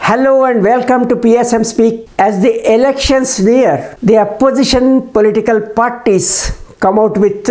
Hello and welcome to PSM Speak. As the elections near, the opposition political parties come out with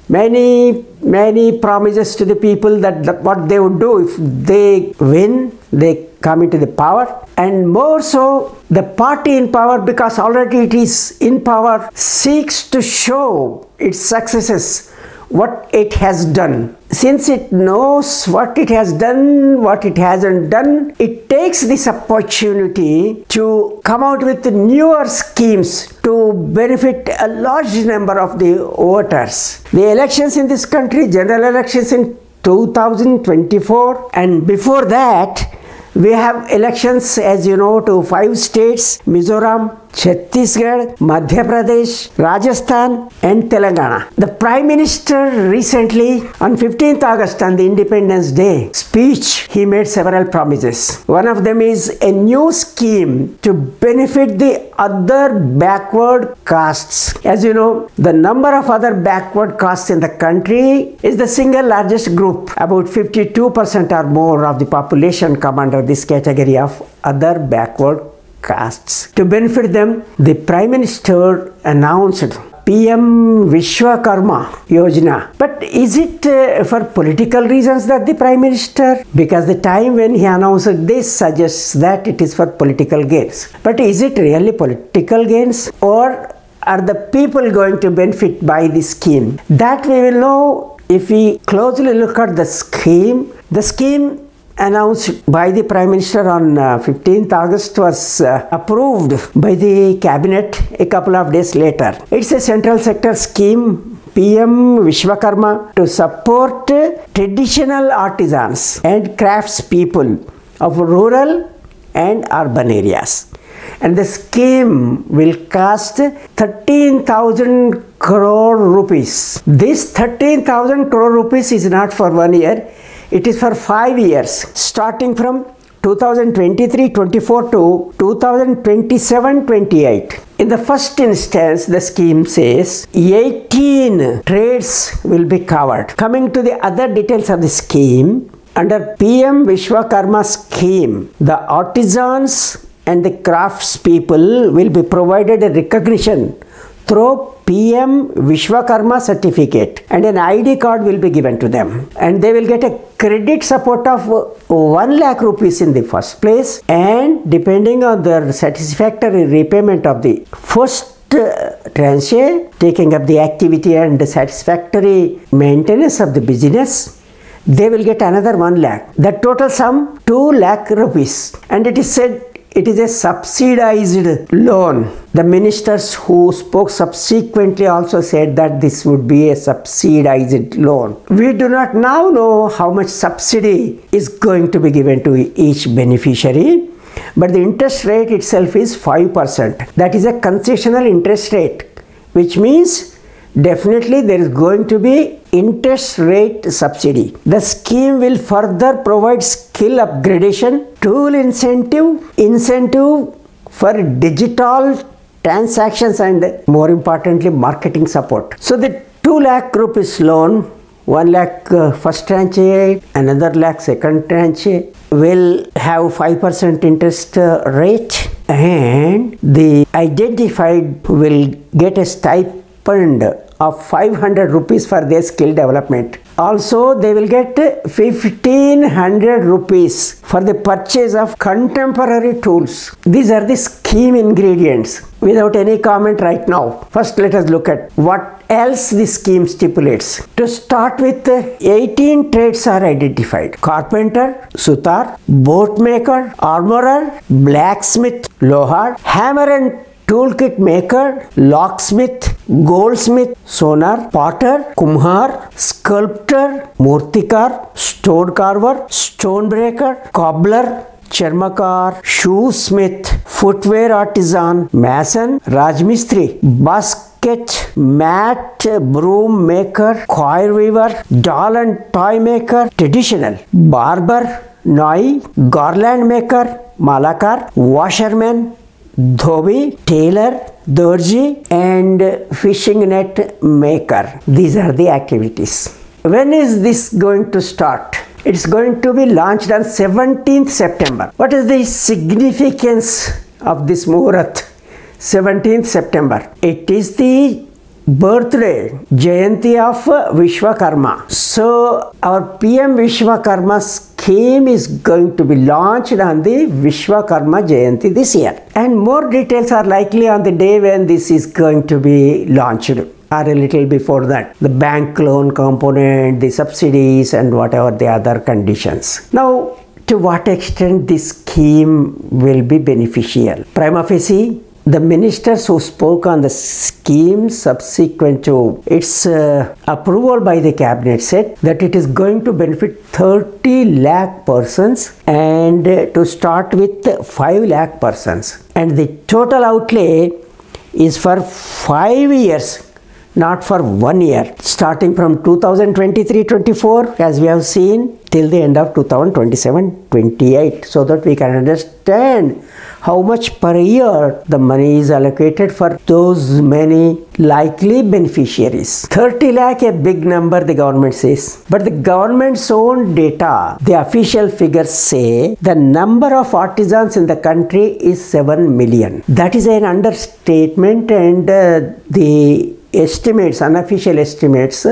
many promises to the people that what they would do if they win, they come into the power. And more so, the party in power, because already it is in power, seeks to show its successes, what it has done. Since it knows what it has done, what it hasn't done, it takes this opportunity to come out with newer schemes to benefit a large number of the voters. The elections in this country, general elections in 2024, and before that, we have elections, as you know, to 5 states: Mizoram, Chhattisgarh, Madhya Pradesh, Rajasthan and Telangana. The Prime Minister recently, on 15th August, on the Independence Day speech, he made several promises. One of them is a new scheme to benefit the other backward castes. As you know, the number of other backward castes in the country is the single largest group. About 52% or more of the population come under this category of other backward castes. To benefit them, the Prime Minister announced PM Vishwakarma Yojana. But is it for political reasons that the Prime Minister? Because the time when he announced this suggests that it is for political gains. But is it really political gains, or are the people going to benefit by this scheme? That we will know if we closely look at the scheme. The scheme announced by the Prime Minister on 15th August was approved by the cabinet a couple of days later. It's a central sector scheme, PM Vishwakarma, to support traditional artisans and crafts people of rural and urban areas. And the scheme will cost 13,000 crore rupees. This 13,000 crore rupees is not for 1 year. It is for 5 years, starting from 2023-24 to 2027-28. In the first instance, the scheme says 18 trades will be covered. Coming to the other details of the scheme, under PM Vishwakarma scheme, the artisans and the craftspeople will be provided a recognition through PM Vishwakarma certificate, and an ID card will be given to them, and they will get a credit support of 1 lakh rupees in the first place, and depending on their satisfactory repayment of the first tranche, taking up the activity and the satisfactory maintenance of the business, they will get another 1 lakh. The total sum 2 lakh rupees, and it is said it is a subsidized loan. The ministers who spoke subsequently also said that this would be a subsidized loan. We do not now know how much subsidy is going to be given to each beneficiary, but the interest rate itself is 5%. That is a concessional interest rate, which means definitely there is going to be interest rate subsidy. The scheme will further provide skill upgradation, tool incentive for digital transactions, and more importantly marketing support. So the 2 lakh rupees loan, 1 lakh first tranche, another lakh second tranche, will have 5% interest rate, and the identified will get a stipend of 500 rupees for their skill development. Also, they will get 1,500 rupees for the purchase of contemporary tools. These are the scheme ingredients. Without any comment right now, first let us look at what else the scheme stipulates. To start with, 18 trades are identified: carpenter, sutar, boat maker, armorer, blacksmith, lohar, hammer and toolkit maker, locksmith, goldsmith, sonar, potter, kumhar, sculptor, murtikar, stone carver, stone breaker, cobbler, charmakar, shoesmith, footwear artisan, mason, rajmistri, basket, mat, broom maker, coir weaver, doll and toy maker, traditional, barber, nai, garland maker, malakar, washerman, dhobi, tailor, dorji and fishing net maker. These are the activities. When is this going to start? It's going to be launched on 17th September. What is the significance of this Muhurat? 17th September. It is the birthday, Jayanti of Vishwakarma. So our PM Vishwakarma scheme is going to be launched on the Vishwakarma Jayanti this year. And more details are likely on the day when this is going to be launched, or a little before that. The bank loan component, the subsidies, and whatever the other conditions. Now, to what extent this scheme will be beneficial? Prima facie, the ministers who spoke on the scheme subsequent to its approval by the cabinet said that it is going to benefit 30 lakh persons, and to start with 5 lakh persons. And the total outlay is for 5 years, not for 1 year, starting from 2023-24 as we have seen till the end of 2027-28, so that we can understand how much per year the money is allocated for those many likely beneficiaries. 30 lakh, a big number, the government says. But the government's own data, the official figures say the number of artisans in the country is 7 million. That is an understatement, and the estimates, unofficial estimates,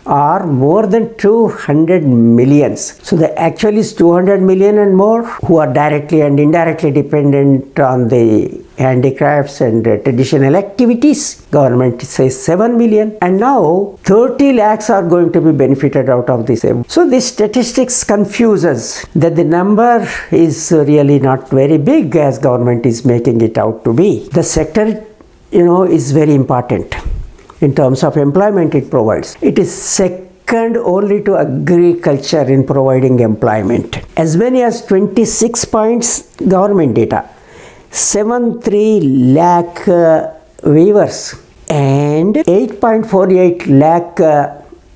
are more than 200 millions. So the actual is 200 million and more who are directly and indirectly dependent on the handicrafts and traditional activities. Government says 7 million, and now 30 lakhs are going to be benefited out of this. So this statistics confuses that the number is really not very big as government is making it out to be. The sector, is very important in terms of employment it provides. It is second only to agriculture in providing employment. As many as 26 points, government data, 73 lakh weavers and 8.48 lakh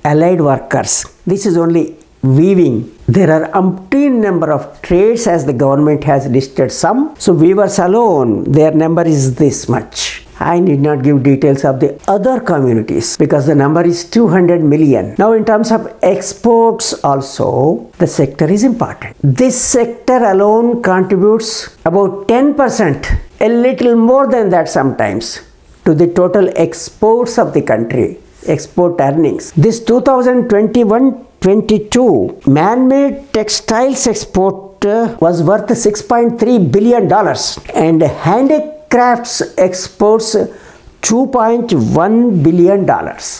allied workers. This is only weaving. There are umpteen number of trades as the government has listed some. So weavers alone, their number is this much. I need not give details of the other communities because the number is 200 million. Now in terms of exports also, the sector is important. This sector alone contributes about 10%, a little more than that sometimes, to the total exports of the country, export earnings. This 2021-22 man-made textiles export was worth $6.3 billion, and handicrafts exports $2.1 billion.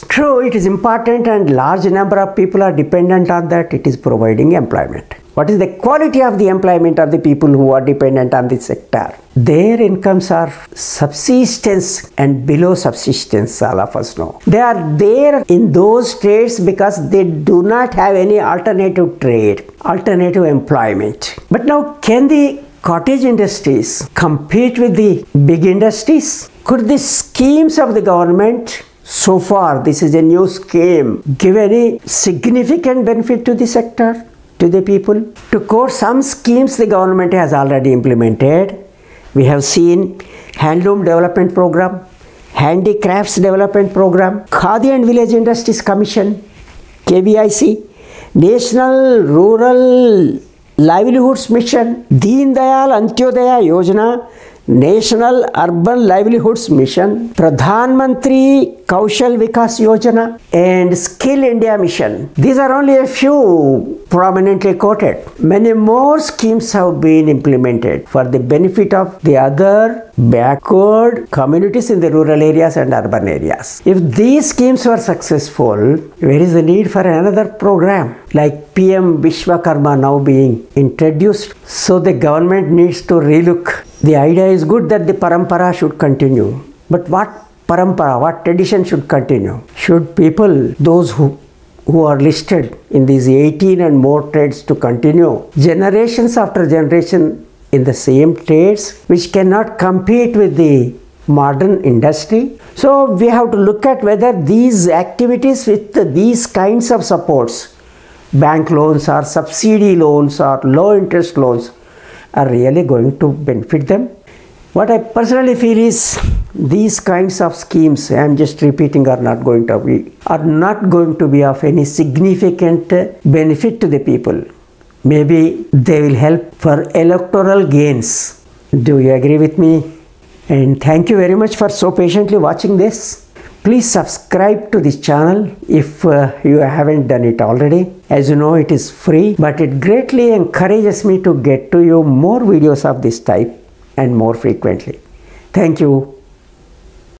True, it is important and large number of people are dependent on that. It is providing employment. What is the quality of the employment of the people who are dependent on this sector? Their incomes are subsistence and below subsistence, all of us know. They are there in those trades because they do not have any alternative trade, alternative employment. But now, can the cottage industries compete with the big industries? Could the schemes of the government, so far this is a new scheme, give any significant benefit to the sector, to the people? To quote some schemes the government has already implemented, we have seen Handloom Development Program, Handicrafts Development Program, Khadi and Village Industries Commission, KVIC, National Rural Livelihoods Mission, Deen Dayal Antyodaya Yojana, National Urban Livelihoods Mission, Pradhan Mantri Kaushal Vikas Yojana, and Skill India Mission. These are only a few prominently quoted. Many more schemes have been implemented for the benefit of the other backward communities in the rural areas and urban areas. If these schemes were successful, where is the need for another program like PM Vishwakarma now being introduced? So the government needs to relook. The idea is good that the parampara should continue. But what parampara, what tradition should continue? Should people, those who are listed in these 18 and more trades, to continue generations after generation in the same trades which cannot compete with the modern industry? So we have to look at whether these activities with these kinds of supports, bank loans or subsidy loans or low interest loans, are really going to benefit them. What I personally feel is these kinds of schemes, I am just repeating, are not going to be of any significant benefit to the people. Maybe they will help for electoral gains. Do you agree with me? And thank you very much for so patiently watching this. Please subscribe to this channel if you haven't done it already. As you know, it is free, but it greatly encourages me to get to you more videos of this type and more frequently. Thank you.